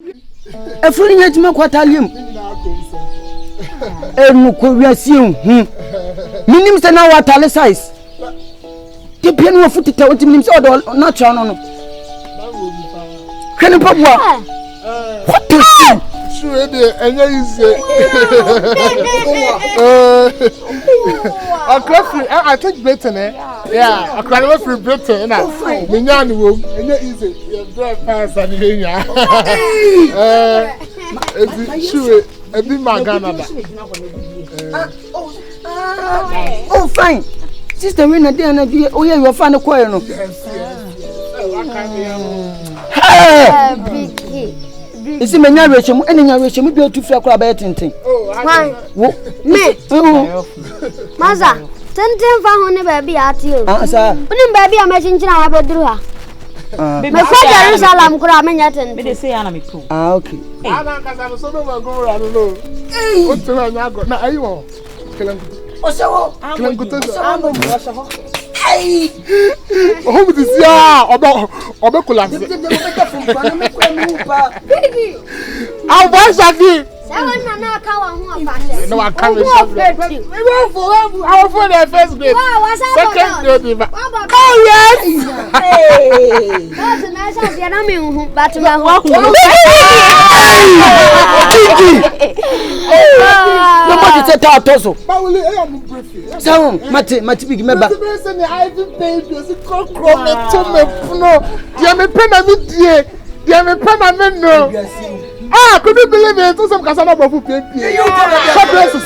A fully yet me quatalium. And Koreasium. Minim say now what tale size. The piano foot to what means or not channel. Can you pop what to say? Sure, and I think Britain, yeah, I can't free Britain. Minyan room, and that is it. You're very fast and here. Sure, a bit my Ghana. Oh, fine. Sister Rina, dear, oh, yeah, you'll find a choir. Is it my narration? Any narration will be to feel about it. Why? Me? Maza, 10 for baby at you. Sir, putting baby a message in our bedroom. My father Jerusalem could have been at and they say, I'm cool. Okay. I don't know. What's the one I got? Now, are you all? Hey! Oh, this is Obekula. I'll buy something. No, I can't. Our phone at first grade. Second grade. Oh, yes. Hey! That's a nice idea. But my walk. Nobody said that also. So, Mati, big member. I didn't pay you. It's a crook. Ah, could you believe it? Some Casano Bofu Pimpy.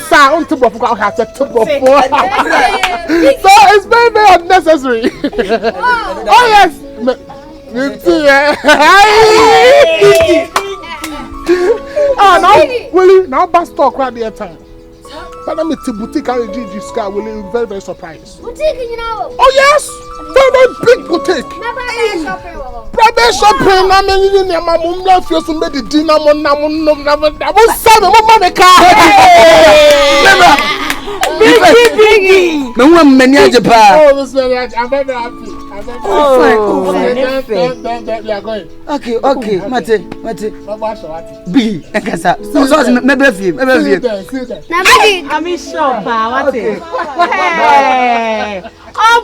Sound to Bofu has a tub of 4. So it's very, very unnecessary. Oh, yes. Ah, now, Willie, now bus talk right there time. But I'm at the boutique and the sky will be very, very surprised. Boutique, you know? Oh, yes. Very big boutique. Private shopping. I mean, my mom left you somebody dinner. I was 7 money car. Biggie. No one many at Japan. Oh, this very I'm very happy. I'm very happy. Okay. Mate. Biggie. Ekasa. So maybe I'm in shop. What is? Oh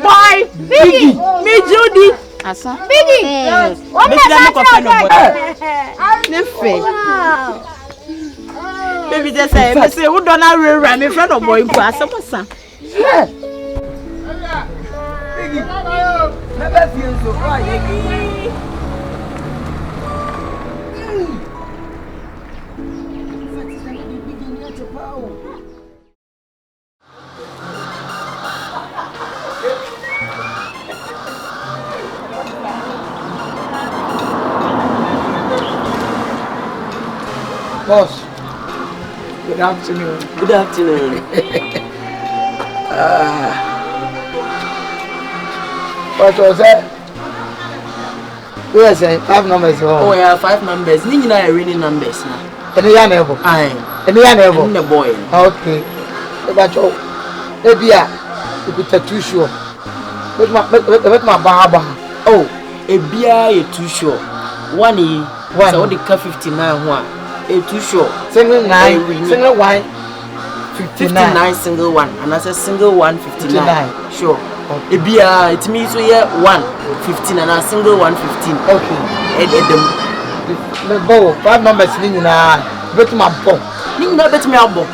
boy. Biggie. Me Judy. Asa. Biggie. What is baby just say, me say who don't run me friend of boy kwa asopasa. Yeah. Biggie. Never feel so right. Boss. Good afternoon. Good afternoon. What was that? We are saying 5 numbers. Oh, yeah, 5 numbers. Nina are reading numbers now. And the young level. And the young level. The boy. Okay. That's all. Maybe you put a too sure. With my barber. Oh, a beer too sure. One so the car 59 one. A too short. Single 9, single 1, 59 single 1, and as a single 1 59. Sure. A beer it means so yeah 1 15 and a single 1 15. Okay. The bow 5 numbers in bet my bow. You know bet me a bow.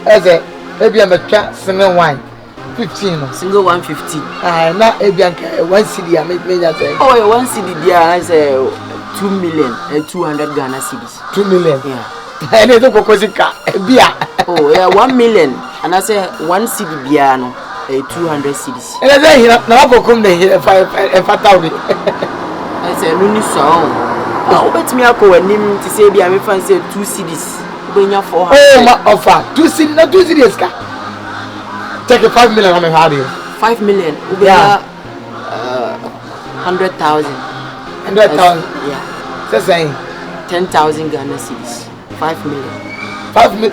As a maybe I'm a cat single 1 15. Single 1 15. Not a 1 city. I made me that say. Oh, 1 city there I say 2 million and 200 Ghana cedis. 2 million. Yeah. And it's a cocosica. Oh, yeah, 1 million. And I say 1 cedi biano, 200 cedis. And I say, now go come there if I say, Luni song. Oh, bet me, I go and name to say, I may fancy 2 cedis. When you're 400. Oh, my offer. 2 cedis, not 2 cedis. Take a 5 million on my hard 5 million. Yeah. 100,000. 100,000. Yeah. That's saying 10,000 Ghana cedis. 5 million.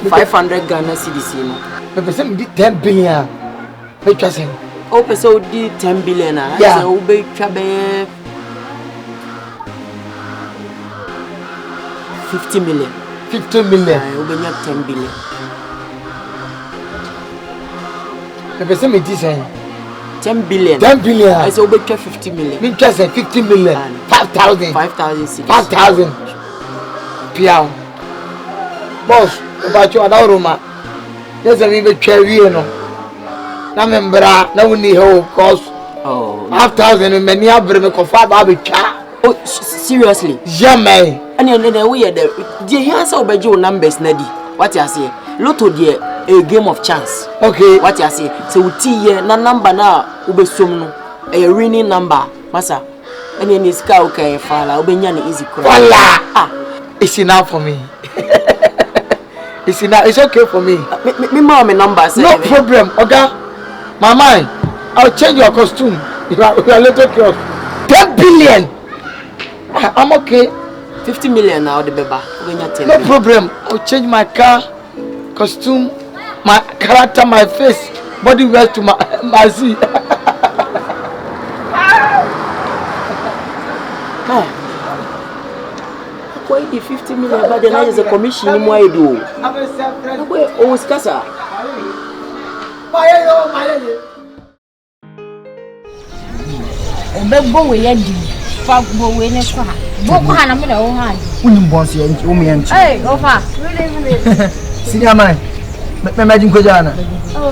500 Ghana cedis. You know. But some did 10 billion. What you saying? Oh, so did 10 billion. Yeah. So be trabe 50 million. 50 million. We get 10 billion. The person me say 10 billion. 10 billion. I say we get 50 million. Me just say 50 million. 5,000. 5,000. 5,000. Piao. Boss, about you ada Roma. Yes, I be cherry no. Na membra na woni ho cost. Oh. 5,000 me ni abre me kofa ba be twa. Oh, seriously? Jamais. And then we are the answer of your numbers, Nadi. What you say? Lotto, dear, a game of chance. Okay. What you say? So, T, na number now, ube sumno, a winning number, Massa. And then it's okay, Fala, Ubenyan easy crowd. Voila! Ah, it's enough for me. It's enough. It's okay for me. Me mom number. No problem, okay? My mind, I'll change your costume. You are little close. 10 billion. I'm okay. 50 million now, the baby. No problem. I'll change my car, costume, my character, my face, body wear to my Z. Why the 50 million? But then there is a commission in my do. Oh, Scassa. Go away next one. Boko hana me na wo han. Unim boss ye nti o me nti. Hey, Ofa. Good evening. Senior man. Me imagine ko jana. Oh,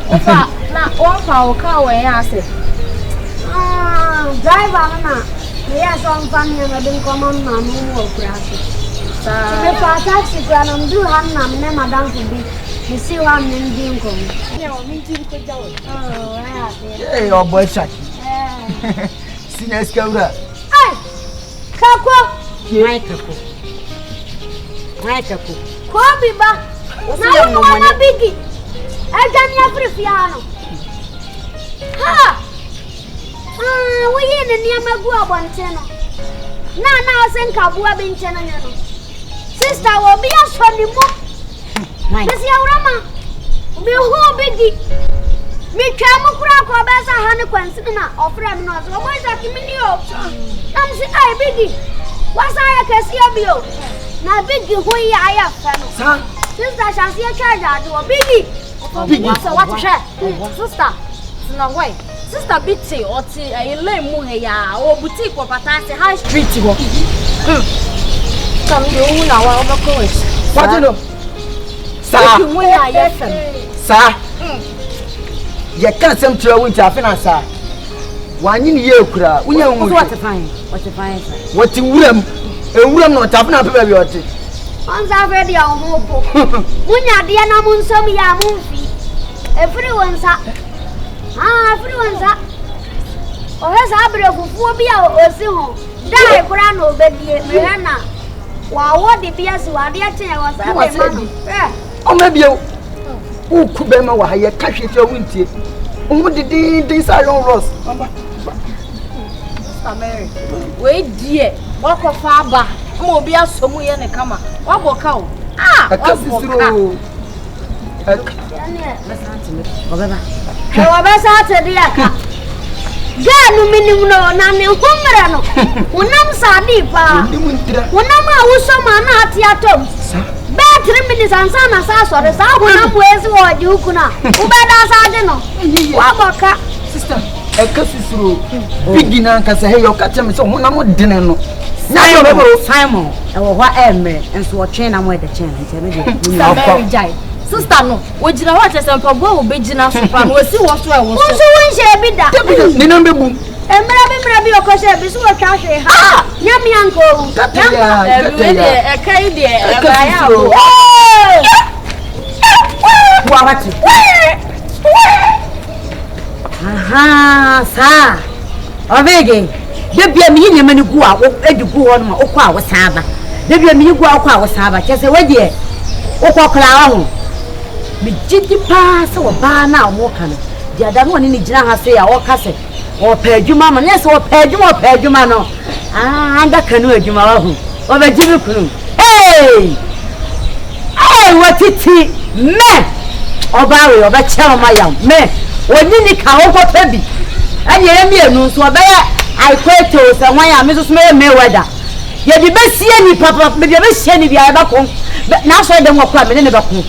Ofa, na Ofa o ka we ya se. Driver na. Me ya so mfa me na dem come on na me wo kura se. Me fa taxi kura na mdu han na me madam ko bi. Me see wa me ndi nko. Ya o mi ti ko jawo. Oh, ya. Hey, your boy Shaki. Senior Skawra. Kako. Kako. Ko biba. Na wo na bigi. Ajani afrifiano. Ha. Wo ye ne niam agu abonte no. Na asenka bua be nche na nya no. Sister wo bi aso ni mo. Mesi awrama. Bi ho bigi. Mi twa mo kura ko ba sa ha ne kwansi na ofra mi no so mo isa kimi o. Am si ai bigi. Wasa ya kesi abio. Na bigi ho ya aya fa no. Sa. Sister shasi ya charge ado bigi. Bigi. So what share? Sister. No way. Sister biti oti ayele mu he ya o boutique ko patase high street go. Come you na wa obako we. What no? Sa. Bigi ho ya ya fa. Sa. Ye kan sem tira winti afina sa. Wanyi ni ye kura. Unya nwu. What fine? What fine? What wuram? Ewuram no tafina pe ba bi oti. Onza fe dia o po. Munya dia na mu nsom ya mu mfi. Efiri wonsa. Efiri wonsa. O he sa abre fufuo bi a osi ho. Dai kura na obedie me na. Wa wo de bia si wa de achen ya wasa be ma no. O ma bio. U ku be ma wa ha ye ka hwete winti. O de sa yon ross. Mary. We die. Wako fa ba. Mo obi asomu ye ne kama. Wabo ka o. Akasisiro. Obeba. Wa ba sa te dia ka. Ganu minim no na ne humra no. Unam sa di pa. Unam a wuso ma na ati atom. Ba 3 minutes ansa na sa sore sa hunam wezi wo ji ukuna. Ubeda sa de no. Wabo ka. Sister, akasisiro. Bigi na nkasa he yo ka teme so hunam dene no. Simon, I will what emre and so chain am with the chain. Sister no, we jina what is ampa bo wo begina so pa no si wo so e wo so. Wo so won she bi da. Ni no bebu. Emra bi okose bi so wo twa hwe ha. Nyam yanko. E kai de e ba ya wo. Wa wati. Aha, sa. Obege. Debia mi nyema ni gu a edugu ho no ma okwa wo saaba. Debia mi gu akwa wo saaba. Kese wage okwa kra ho. Mi jidi pa se wo ba na wo ka no. Dia da no ni gina ha se ya wo ka se. Wo pa adwuma ma ne se wo pa adwuma no. Anda kanu adwuma wa ho. Wo ba jibi kunu. Hey! Hey, watiti me. Oba we oba che o ma yam. Me. Oni ni ka wo ko pa bi. Anye emi enu so oba I quit to someone I miss me weather. ye di besi ani papa me di besi ani bia e ba ko na so dem wakura me ne ba ko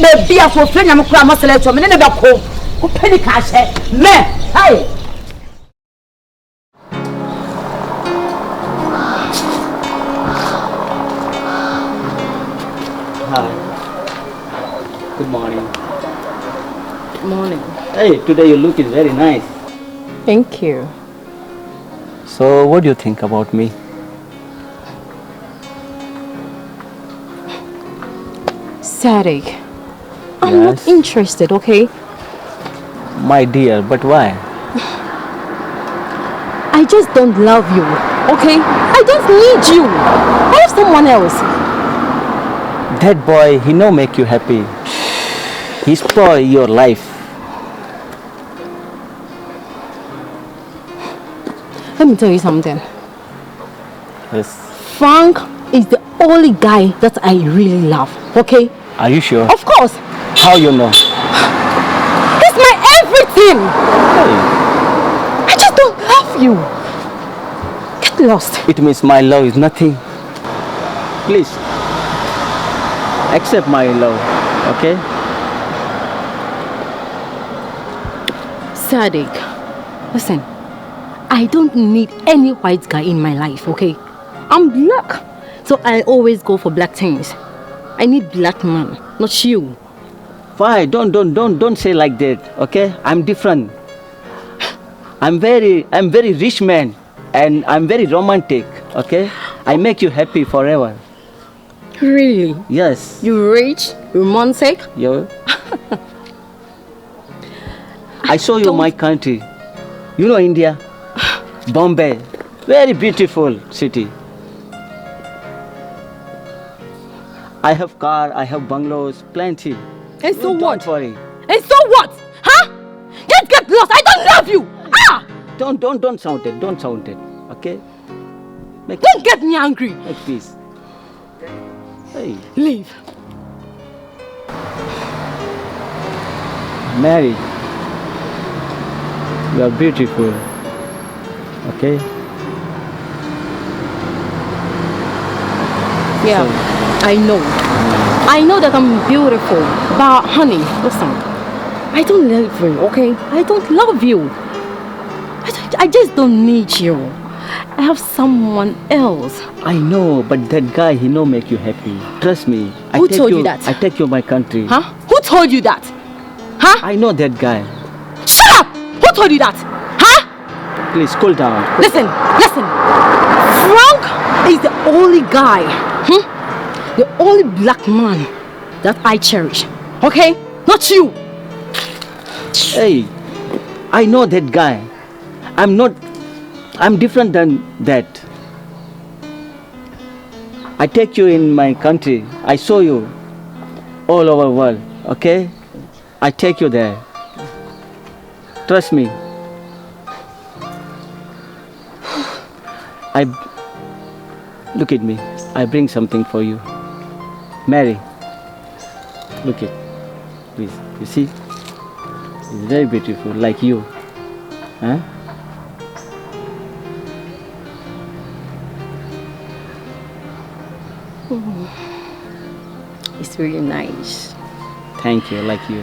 be bia fo fre nyam kura masele to me ne ba ko ko peni ka hye me hai Hi. Good morning. Good morning. Hey, today you look very nice. Thank you. So, what do you think about me? Sadiq, I'm not interested, okay? My dear, but why? I just don't love you, okay? I don't need you. I have someone else. That boy, he no make you happy. He spoil your life. Let me tell you something. Yes. Frank is the only guy that I really love, okay? Are you sure? Of course. How you know? He's my everything. Hey. I just don't love you. Get lost. It means my love is nothing. Please, accept my love, okay? Sadiq, listen. I don't need any white guy in my life, okay? I'm black, so I always go for black things. I need black man, not you. Why? Don't say like that, okay? I'm different. I'm very rich man, and I'm very romantic, okay? I make you happy forever. Really? Yes. You rich, romantic? Yeah. I show you my country. You know India? Bombay. Very beautiful city. I have car, I have bungalows, plenty. And so what? Don't worry. And so what? Huh? Just get lost. I don't love you. Ah! Don't sound it. Don't sound it. Okay? Don't get me angry. Make peace. Hey. Leave. Mary, you are beautiful. Okay? Yeah, I know. I know that I'm beautiful. But honey, listen. I don't love you, okay? I don't love you. I just don't need you. I have someone else. I know, but that guy, he no make you happy. Trust me. Who told you that? I take you my country. Huh? Who told you that? Huh? I know that guy. Shut up! Who told you that? Huh? Please, cool down. Listen. Frank is the only guy, the only black man that I cherish. Okay? Not you. Hey, I know that guy. I'm different than that. I take you in my country. I show you all over the world. Okay? I take you there. Trust me. Look at me. I bring something for you. Mary, look it. Please. You see? It's very beautiful, like you. Huh? It's really nice. Thank you, like you.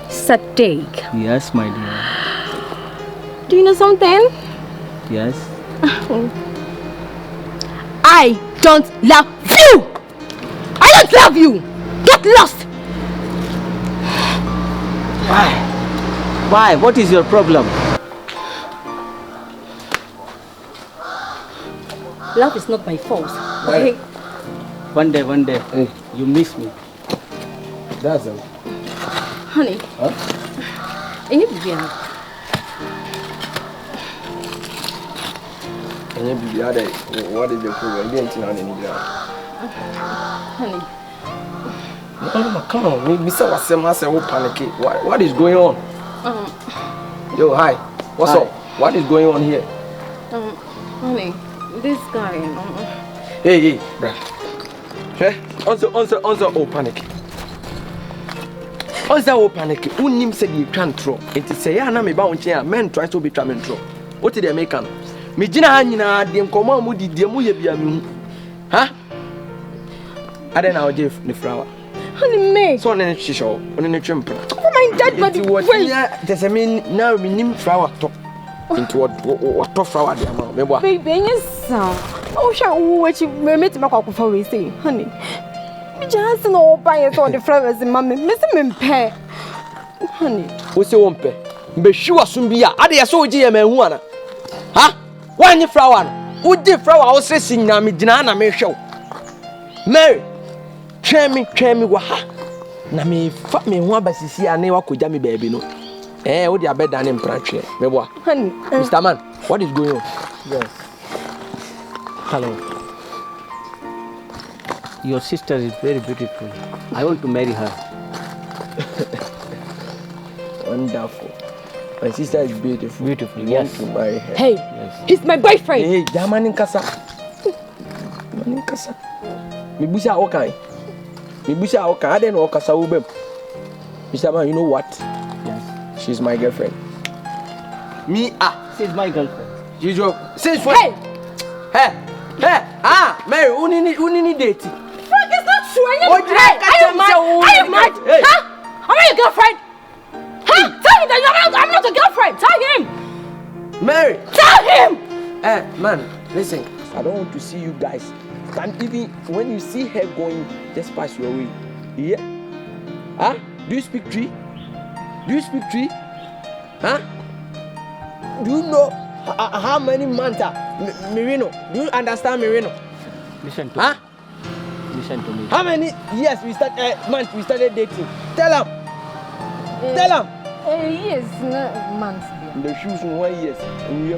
Sadiq. Yes, my dear. Do you know something? Yes. I don't love you! I don't love you! Get lost! Why? What is your problem? Love is not my fault. Okay? One day, hey, you miss me. That's it. Honey. Huh? I need to be out. What is the problem? You didn't know any Honey. No, come on. We saw what panic. What is going on? Yo, hi. What's up? What is going on here? Honey, this guy. Hey, bruh. Hey, answer, oh panic. Answer, oh panic. Unim said you can't throw. It is say, I am about to men try to be traveling through. What did they make? Me jina hanyina de nkoma mu di de mu ye bia me hu. Ha? Ade na oje ne flower. Honey, me. So ne shisho, one ne twempra. Oh my dad, but wait. There's me now me nim flower top. Into what flower de am me boa. Baby, yes. Oh, shall what you meet my cock for we say, honey. Me just no buy it on the flowers in mammy. Mr. Mimpe. Honey. We say won't pay. Be sure soon be ade so je me hu ana. Ha? One flower. Who the flower o say sin na me gina na me hwew. Mary. Twemi wa ha. Na me fa me hu abasisi ane wa koja me baby no. Wo dia bed dan impratwe. Me boa. Honey. Mr. Man, what is going on? Yes. Hello. Your sister is very beautiful. I want to marry her. Wonderful. My sister is beautiful. Beautiful, You yes. want to marry her. Hey, Yes. he's my boyfriend. Hey, jamani nkasa. Mani nkasa. Me busa okan. Me busa okan. Ade no okasa wo bem. Mr. Man, you know what? Yes. She's my girlfriend. Me She's my girlfriend. she's your since when? Hey, Mary, unini date. Frank, it's not true. Oh, Are you mad? Are you mad? Hey. Huh? Am I your girlfriend? Huh? Tell him that I'm not a girlfriend. Tell him. Mary. Tell him. Man, listen. I don't want to see you guys. And even when you see her going, just pass your way. Yeah. Huh? Do you speak tree? Do you speak tree? Huh? Do you know how many months Merino? Do you understand Merino? Listen to Huh? me. Listen to me. How many years we started dating? Tell him. Tell him. Yes, months. The shoes in 1 year. And we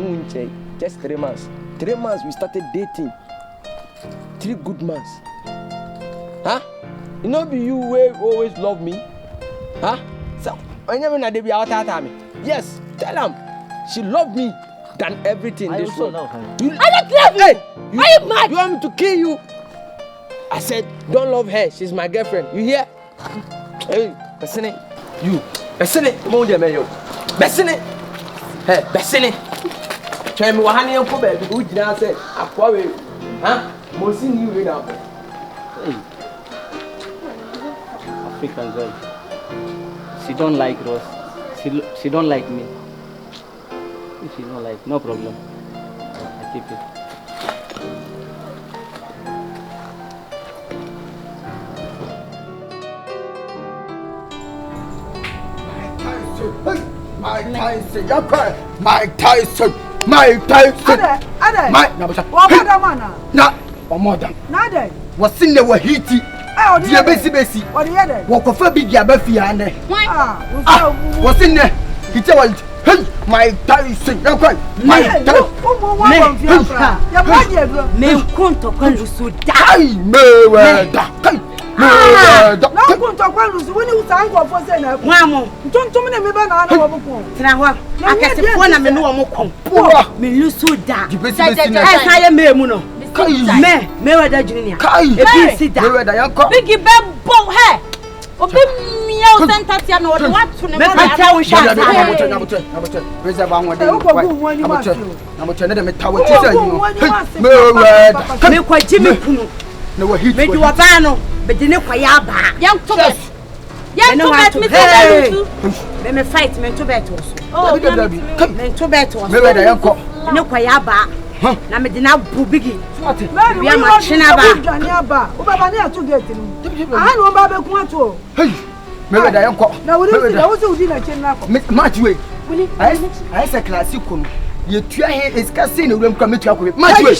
won't change. Just 3 months. 3 months we started dating. 3 good months. Huh? You know be you will always love me? Huh? So whenever I be out at me. Yes, tell him. She loved me than everything. I This also world. love her. I don't love you. Hey, Are you mad? You want me to kill you? I said, don't love her. She's my girlfriend. You hear? Hey, listen it. You. Listen it. Come on, there, man. Listen it. Hey, listen it. Try me what honey uncle baby. Who did I say? I probably. Huh? Most in you right now. Hey. African girl. She don't like Rose. She don't like me. If she don't like, no problem. I keep it. Mike Tyson, you're crying. Mike Tyson, Mike Tyson. Ade. Mike, na omodan. Nade. What's in the wahiti? Dia besi. What the other? Wakofa bi dia ba fi ane. What's in there? Hite wa hey, Mike Tyson, you're crying. Mike Tyson. Me kunto kwanu so da. Hey, Mayweather. Hey, Mayweather. Na kunto kwanu so woni usango fo se na. Wamo. Ntontom na me ba na na wo boko. Tena ho. Akasefo na me no wo ko. Me lu so da. Esa ye me mu no. Me wada junior. Kai. Mayweather yanko. Big bebo he. Obi miya o sentatia no de watu ne Me ka tell we shot. Nabote. Reserve one day. Nabote ne de me tawo ti say you. Mayweather. Me kwa jimi kunu. Na wa hit. Me di wa ba no. Be di ne kwa ya ba. Yang to bet. Yang to bet me Hey. say Me fight me to bet also. oh, Me to bet also. Mayweather yanko. Ne kwa ya ba. Na me di na bu bigi. Mary, we ma china ba. O baba ni atu gate ni. Aha no ba be ku atu. Hey, Mayweather yanko. Na we udi na china ko. Match way. I say classic no. Ye tua he is ka say na wuram kwa metua ko. Match way.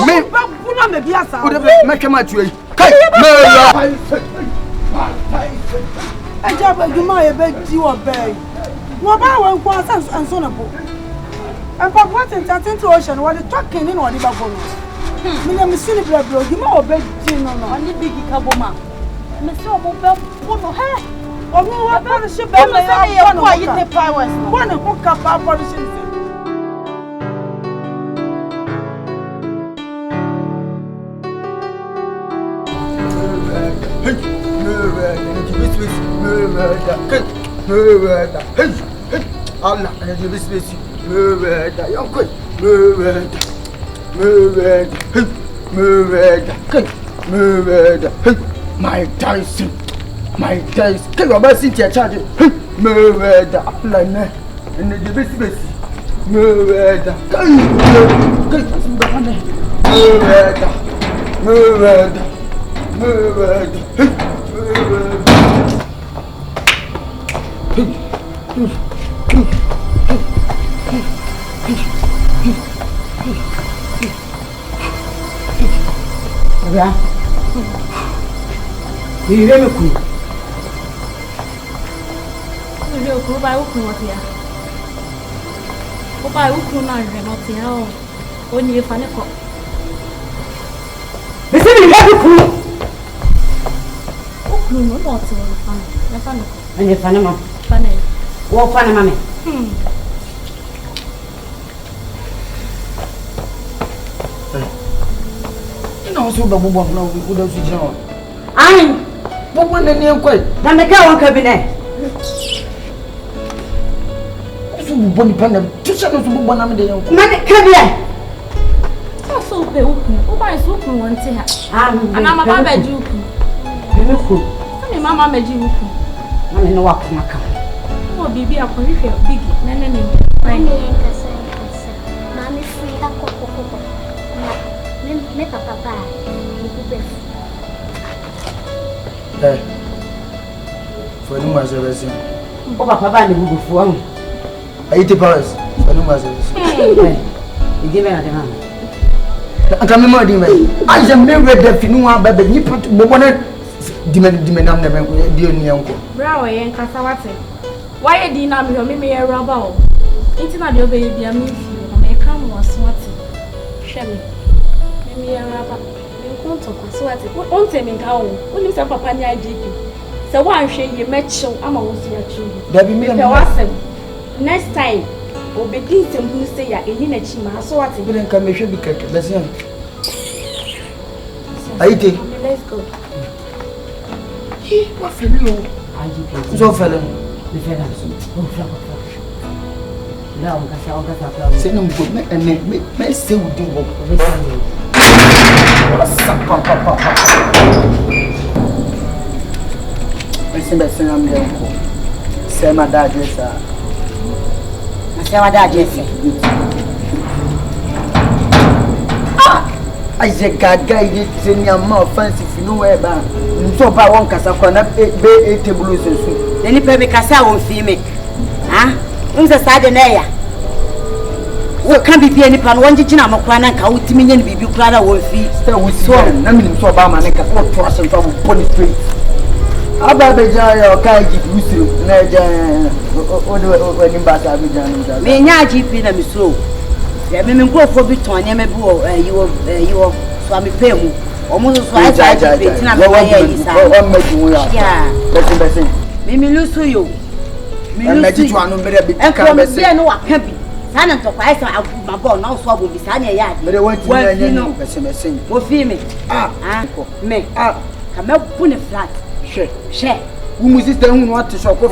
Me ba bu na me bia sa. O de me twa match way. Kai, Mayweather. Eja ba duma ye be di wo be. Wo ba wo nko anso na bo. Empa what entertain to ocean what the talking in what the ba no. Me na me sini bra bra duma wo be di no. Ani big kaboma. Me say obo be pono he. Omo wa ba she be Me say ye kwa yite powers. One ko ka pa polish. Murder, uncle. Murder. Murder. My Tyson. Can you ever see your charge? Murder. Like and the business. Murder. Yeah. You hear me? You go by what here. Go by who not here. Only if I know. Listen, you have to cool. No, not fun. And you're funny, mom. Funny. What funny, mommy? Also, the woman now with us. I but when the name quite, then the girl cabinet. So, Bonnie Panna, teacher of one of the young Man, cabinet. So, the open. Who buys open one thing? And I'm a baba you. Mamma made you. I know what my car. Oh, baby, I'm going to feel big. Mammy free that cocoa. Make a papa. For no matter what. Oh, papa, and the book for 80 pounds. For no matter what. You give me a demand. I can't remember. I am never deaf in one, but you put one. Demand I'm never dear uncle. Brow and Cassawate. Why a dinner me a rubber? It's not your baby, I mean, you may come was swatting. Shelly. Me a rubber. You can't talk with swatting. What won't tell me how? When you say Papa near GP. So one shade you met show, I'm always your children. There be me a next time, or be decent who say you're in a chima, so what it come, you should be careful. Let's see. Let's go. What for you? So, fellow, the fellows. No, say no good, and may still do what I say, I'm there. Say, my dad, yes, sir. I say, my dad, yes, I said, God, guide in your mouth, fancy if you know where about. So, by one Casacona, be tables and soup. Then you pay me Casa won't see me. Ah, who's a side in there? What can be any plan? One did you know, Macran, out million baby Clara will fee. Still with sworn, I mean, so about my neck, I put trust and from Pony Street. Ababajaya or Kaji, Naja, or in Basabijan. May not GP them is slow. Let me go for Biton, you were Swami Pemu. Almost I tried. Yeah, Mimi lose to you. Let you one better be and come and say no happy. Sana to I saw my bone now swab with Sanya yard. But I want to know what female. Me come up put a flat. Share. Who must who want to shop of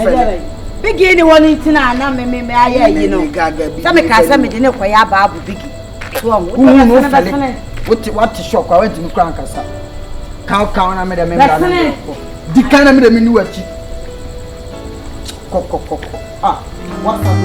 Big anyone eating and I you know. Some can me dinner for your babu biggie. What to shock? I went to Crankasa. Count, I made a member. The kind of made a menu. Ah, what's up?